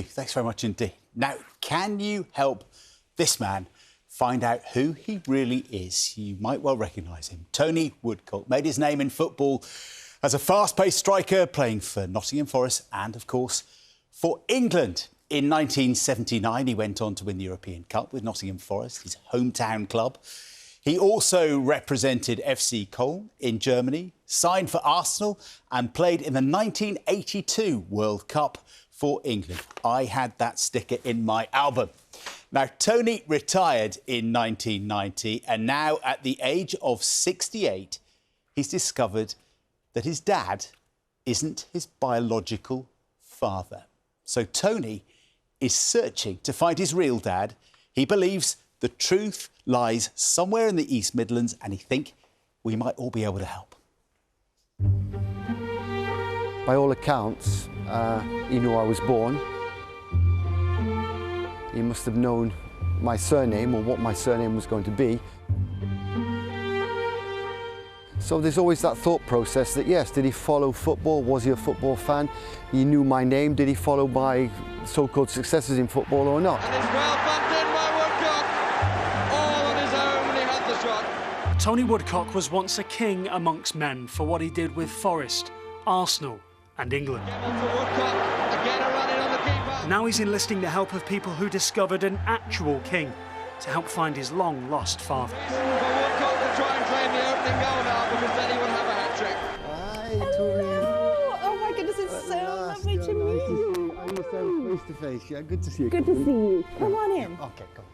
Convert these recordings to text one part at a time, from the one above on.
Thanks very much indeed. Now, can you help this man find out who he really is? You might well recognise him. Tony Woodcock made his name in football as a fast-paced striker, playing for Nottingham Forest and, of course, for England. In 1979, he went on to win the European Cup with Nottingham Forest, his hometown club. He also represented FC Köln in Germany, signed for Arsenal and played in the 1982 World Cup for England. I had that sticker in my album. Now, Tony retired in 1990 and now, at the age of 68, he's discovered that his dad isn't his biological father. So Tony is searching to find his real dad. He believes the truth lies somewhere in the East Midlands and he thinks we might all be able to help. By all accounts, he knew I was born. He must have known my surname or what my surname was going to be. So there's always that thought process that, yes, did he follow football? Was he a football fan? He knew my name. Did he follow my so-called successes in football or not? And it's well bumped in by Woodcock. All on his own when he had the shot. Tony Woodcock was once a king amongst men for what he did with Forest, Arsenal and England. Now he's enlisting the help of people who discovered an actual king to help find his long-lost father. Hi, Tori. Oh my goodness, it's so lovely to meet you. I understand face to face. Yeah, good to see you. Good to see you. Come on in. Okay, come.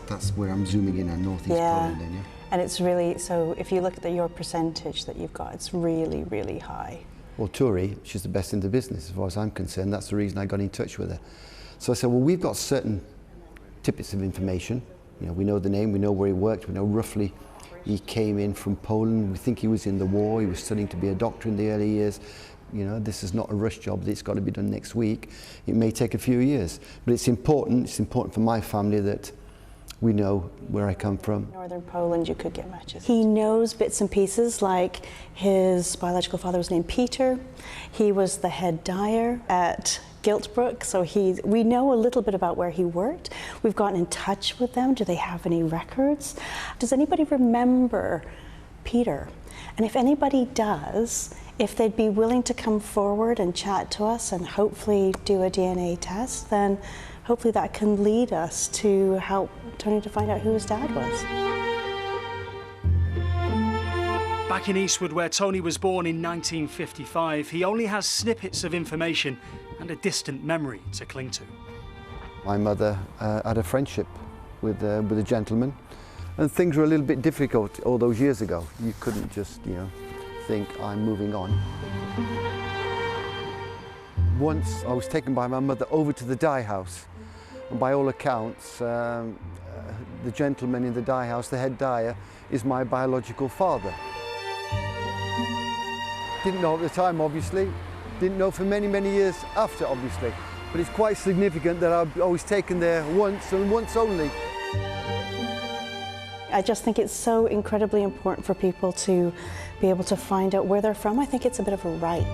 That's where I'm zooming in on northeast Poland, then, yeah. And it's really, so if you look at your percentage that you've got, it's really, really high. Well, Tori, she's the best in the business as far as I'm concerned. That's the reason I got in touch with her. So I said, well, we've got certain tidbits of information. You know, we know the name, we know where he worked, we know roughly he came in from Poland. We think he was in the war, he was studying to be a doctor in the early years. You know, this is not a rush job, it's got to be done next week. It may take a few years, but it's important for my family that we know where I come from. Northern Poland, you could get matches. He knows bits and pieces, like his biological father was named Peter. He was the head dyer at Giltbrook, so we know a little bit about where he worked. We've gotten in touch with them. Do they have any records? Does anybody remember Peter? And if anybody does, if they'd be willing to come forward and chat to us and hopefully do a DNA test, then hopefully that can lead us to help Tony to find out who his dad was. Back in Eastwood, where Tony was born in 1955, he only has snippets of information and a distant memory to cling to. My mother had a friendship with a gentleman, and things were a little bit difficult all those years ago. You couldn't just, you know, think, I'm moving on. Once I was taken by my mother over to the dye house, and by all accounts, the gentleman in the dye house, the head dyer, is my biological father. Didn't know at the time, obviously. Didn't know for many, many years after, obviously. But it's quite significant that I was taken there once and once only. I just think it's so incredibly important for people to be able to find out where they're from. I think it's a bit of a right.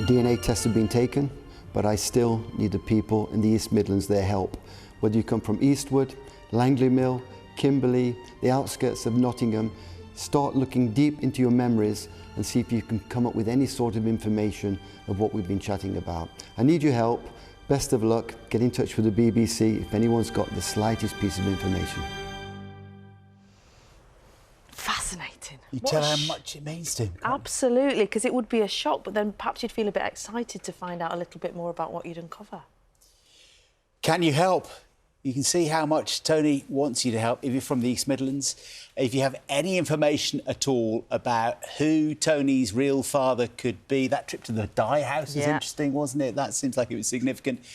DNA tests have been taken, but I still need the people in the East Midlands, their help. Whether you come from Eastwood, Langley Mill, Kimberley, the outskirts of Nottingham, start looking deep into your memories and see if you can come up with any sort of information of what we've been chatting about. I need your help. Best of luck. Get in touch with the BBC if anyone's got the slightest piece of information. Fascinating. You tell how much it means to him. Absolutely, because it would be a shock, but then perhaps you'd feel a bit excited to find out a little bit more about what you'd uncover. Can you help? You can see how much Tony wants you to help if you're from the East Midlands. If you have any information at all about who Tony's real father could be, that trip to the dye house was interesting, wasn't it? That seems like it was significant.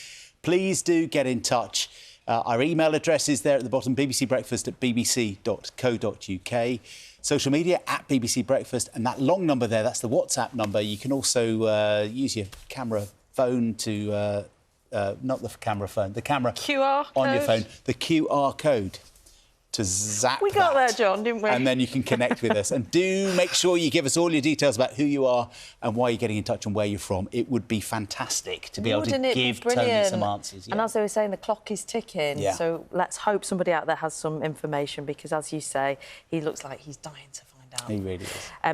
Please do get in touch. Our email address is there at the bottom, bbcbreakfast@bbc.co.uk. Social media @BBC Breakfast, and that long number there, that's the WhatsApp number. You can also use your camera phone to not the camera phone, the camera QR on your code. phone, the QR code to zap We got that, there, John, didn't we? And then you can connect with us. And do make sure you give us all your details about who you are and why you're getting in touch and where you're from. It would be fantastic to be able to Wouldn't it be give Tony brilliant? some answers. And as they were saying, the clock is ticking. Yeah. So let's hope somebody out there has some information because, as you say, he looks like he's dying to find out. He really is.